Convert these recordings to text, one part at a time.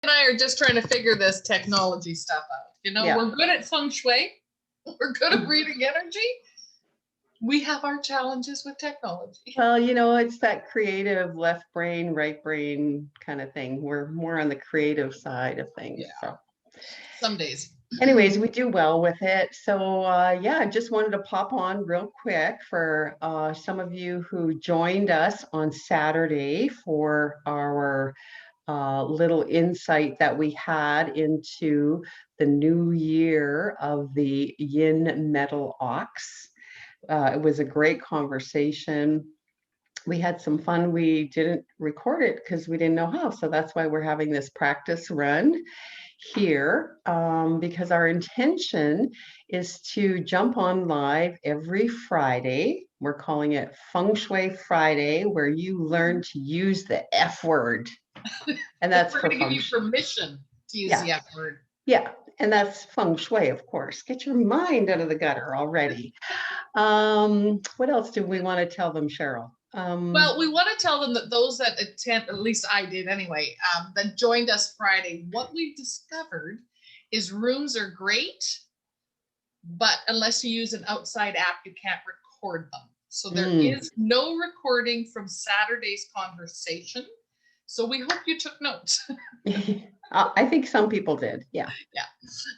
and I are just trying to figure this technology stuff out. You know, we're good at Feng Shui. We're good at reading energy. We have our challenges with technology. Well, you know, it's that creative left brain, right brain kind of thing. We're more on the creative side of things. Yeah. So some days. Anyways, we do well with it. So yeah, I just wanted to pop on real quick for some of you who joined us on Saturday for our little insight that we had into the new year of the yin metal ox. It was a great conversation. We had some fun. We didn't record it because we didn't know how. So that's why we're having this practice run here, because our intention is to jump on live every Friday. We're calling it Feng Shui Friday, where you learn to use the F word. And that's we're going to give you permission to use the F word. Yeah, and that's Feng Shui, of course. Get your mind out of the gutter already. What else do we want to tell them, Cheryl? Well, we want to tell them that those that attend, at least I did anyway, that joined us Friday, what we've discovered is rooms are great, but unless you use an outside app, you can't record them. So there is no recording from Saturday's conversation. So we hope you took notes. I think some people did. Yeah. Yeah.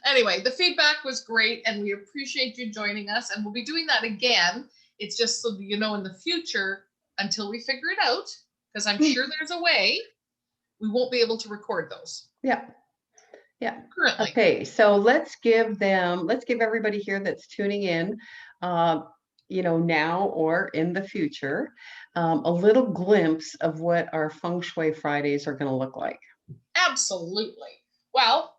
Anyway, the feedback was great and we appreciate you joining us, and we'll be doing that again. It's just so that you know in the future, until we figure it out, because I'm sure there's a way, we won't be able to record those. Yeah. Yeah. Currently. Okay. So let's give everybody here that's tuning in, you know, now or in the future, a little glimpse of what our Feng Shui Fridays are going to look like. Absolutely. Well,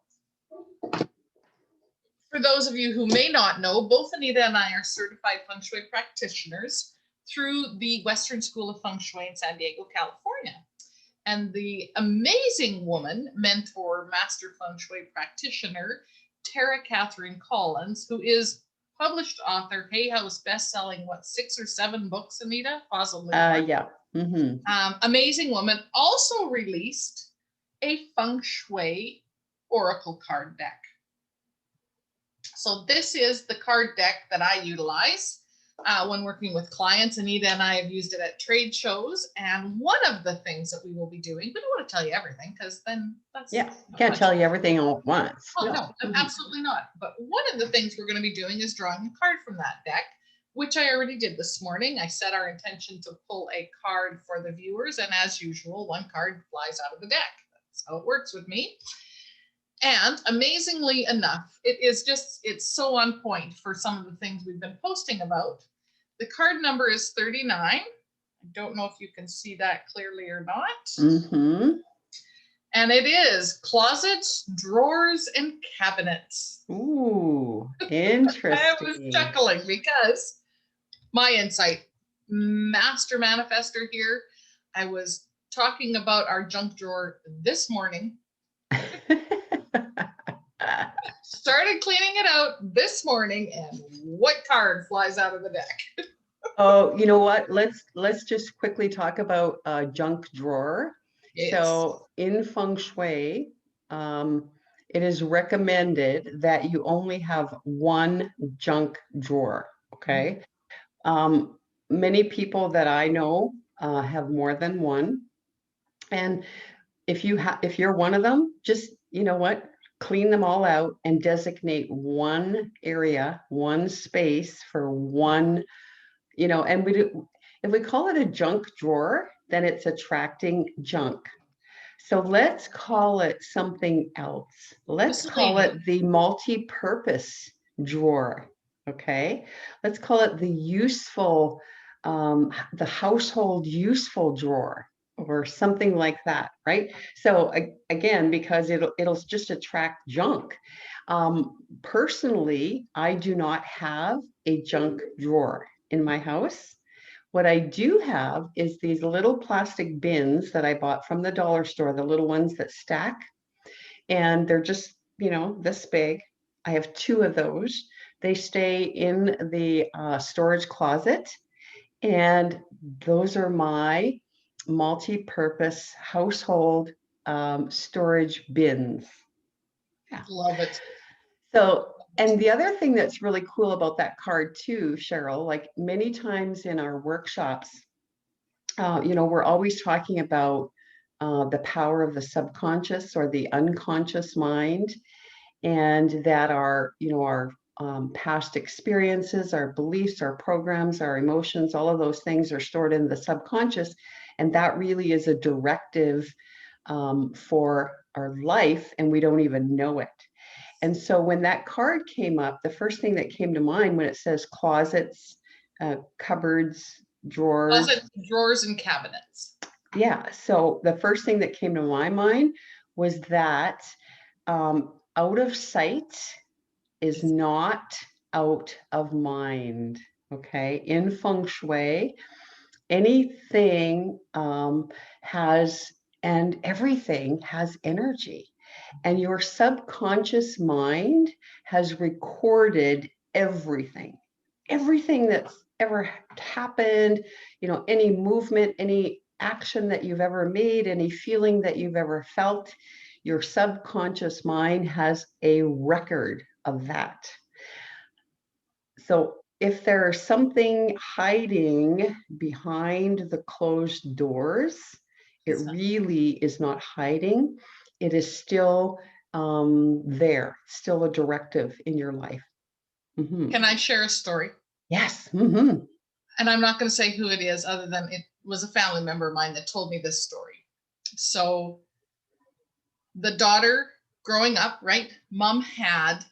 for those of you who may not know, both Anita and I are certified Feng Shui practitioners through the Western School of Feng Shui in San Diego, California. And the amazing woman, mentor, master Feng Shui practitioner, Terah Kathryn Collins, who is published author, Hay House best-selling, 6 or 7 books, Anita? Possibly more. Yeah. Amazing woman, also released a Feng Shui oracle card deck. So this is the card deck that I utilize when working with clients. Anita and I have used it at trade shows. And one of the things that we will be doing, we don't want to tell you everything because then that's... Yeah, can't tell you everything all at once. Oh, no, absolutely not. But one of the things we're going to be doing is drawing a card from that deck, which I already did this morning. I set our intention to pull a card for the viewers. And as usual, one card flies out of the deck. That's how it works with me. And amazingly enough, it's so on point for some of the things we've been posting about. The card number is 39. I don't know if you can see that clearly or not. And it is closets, drawers, and cabinets. Ooh, interesting. I was chuckling because my insight, master manifester here, I was talking about our junk drawer this morning. Started cleaning it out this morning, and what card flies out of the deck? Oh, you know what? Let's just quickly talk about junk drawer. Yes. So in Feng Shui, it is recommended that you only have one junk drawer. Okay. Many people that I know have more than one, and if you're one of them, just, you know what? Clean them all out and designate one area, one space for one, you know, and if we call it a junk drawer, then it's attracting junk. So let's call it something else. Let's call it the multi-purpose drawer. Okay. Let's call it the useful, the household useful drawer, or something like that, right? So again, because it'll just attract junk. Personally, I do not have a junk drawer in my house. What I do have is these little plastic bins that I bought from the dollar store, the little ones that stack, and they're just, you know, this big. I have 2 of those. They stay in the storage closet, and those are my multi-purpose household storage bins. Yeah. Love it. So, and the other thing that's really cool about that card too, Cheryl, like many times in our workshops, we're always talking about the power of the subconscious or the unconscious mind, and that our past experiences, our beliefs, our programs, our emotions, all of those things are stored in the subconscious. And that really is a directive for our life, and we don't even know it. And so when that card came up, the first thing that came to mind when it says closets, cupboards, drawers. Closet, drawers, and cabinets. Yeah. So the first thing that came to my mind was that out of sight is not out of mind. Okay. In Feng Shui, anything has, and everything has energy. And your subconscious mind has recorded everything that's ever happened, any movement, any action that you've ever made, any feeling that you've ever felt. Your subconscious mind has a record of that. So if there's something hiding behind the closed doors, it really is not hiding. It is still there, still a directive in your life. Mm-hmm. Can I share a story? Yes. Mm-hmm. And I'm not going to say who it is, other than it was a family member of mine that told me this story. So the daughter growing up, right? Mom had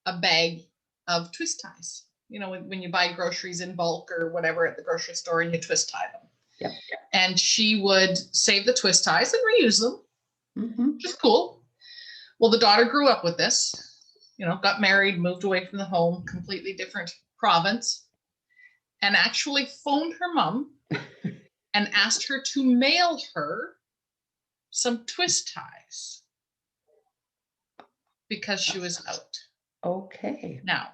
a bag of twist ties. When you buy groceries in bulk or whatever at the grocery store and you twist tie them. Yep. And she would save the twist ties and reuse them, which is cool. Well, the daughter grew up with this, got married, moved away from the home, completely different province, and actually phoned her mom and asked her to mail her some twist ties because she was out. Okay. Now,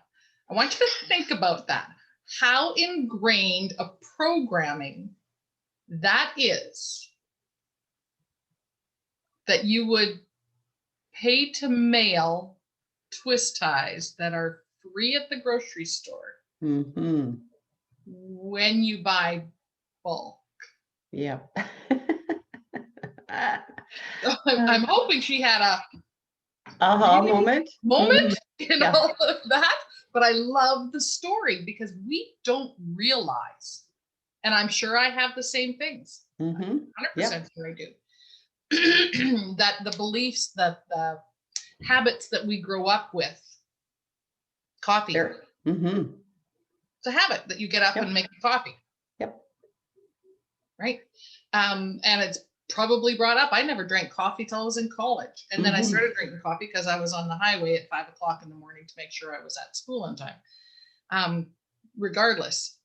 I want you to think about that. How ingrained a programming that is, that you would pay to mail twist ties that are free at the grocery store when you buy bulk. Yeah. I'm hoping she had a moment in all of that. But I love the story because we don't realize, and I'm sure I have the same things. 100% sure I do. That the beliefs, that the habits that we grow up with, coffee. It's a habit that you get up and make coffee. Yep. Right. And it's probably brought up. I never drank coffee till I was in college. And then I started drinking coffee because I was on the highway at 5 o'clock in the morning to make sure I was at school on time. Regardless,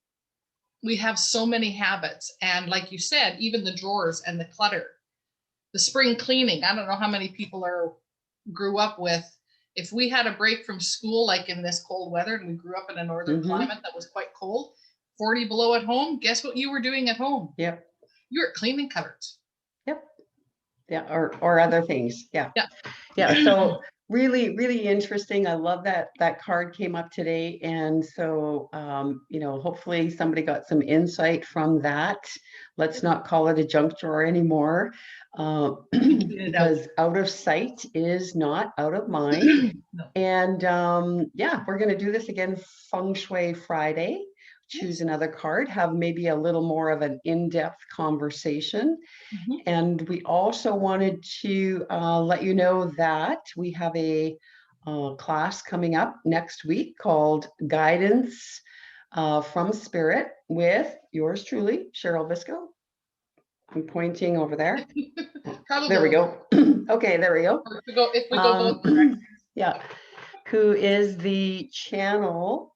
we have so many habits. And like you said, even the drawers and the clutter, the spring cleaning. I don't know how many people grew up with. If we had a break from school, like in this cold weather, and we grew up in a northern climate that was quite cold, 40 below at home, guess what you were doing at home? Yep. You were cleaning cupboards. Yep. Yeah. Or other things. Yeah. So really, really interesting. I love that card came up today. And so, hopefully somebody got some insight from that. Let's not call it a junk drawer anymore. Because out of sight is not out of mind. No. And we're going to do this again Feng Shui Friday. Choose another card, have maybe a little more of an in-depth conversation. And we also wanted to let you know that we have a class coming up next week called Guidance from Spirit with yours truly, Cheryl Visco. I'm pointing over there. There we go. Okay, there we go. If we go both directions. Yeah, who is the channel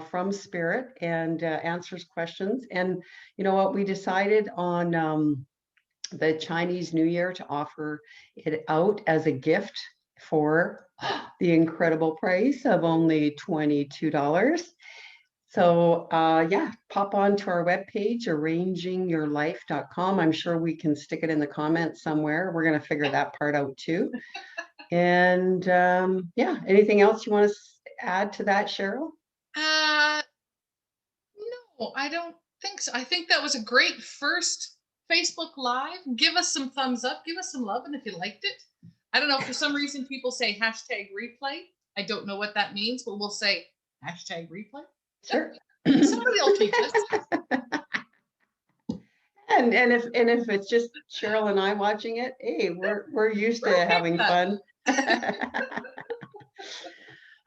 from Spirit and answers questions. And you know what, we decided on the Chinese New Year to offer it out as a gift for the incredible price of only $22. So yeah, pop on to our webpage, arrangingyourlife.com. I'm sure we can stick it in the comments somewhere. We're going to figure that part out too. And yeah, anything else you want to add to that, Cheryl? No, I don't think so. I think that was a great first Facebook Live. Give us some thumbs up, give us some love, and if you liked it, I don't know, for some reason people say hashtag replay. I don't know what that means, but we'll say hashtag replay. Sure. Somebody will teach us. And if it's just Cheryl and I watching it, hey, we're used to having fun.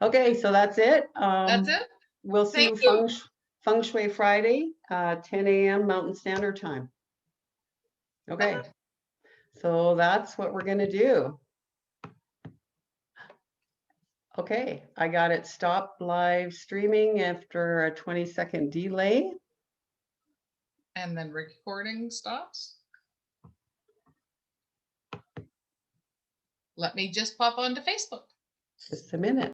Okay, so that's it. That's it. We'll see you Feng Shui Friday, 10 a.m. Mountain Standard Time. Okay, so that's what we're gonna do. Okay, I got it stopped live streaming after a 20-second delay. And then recording stops. Let me just pop onto Facebook. Just a minute.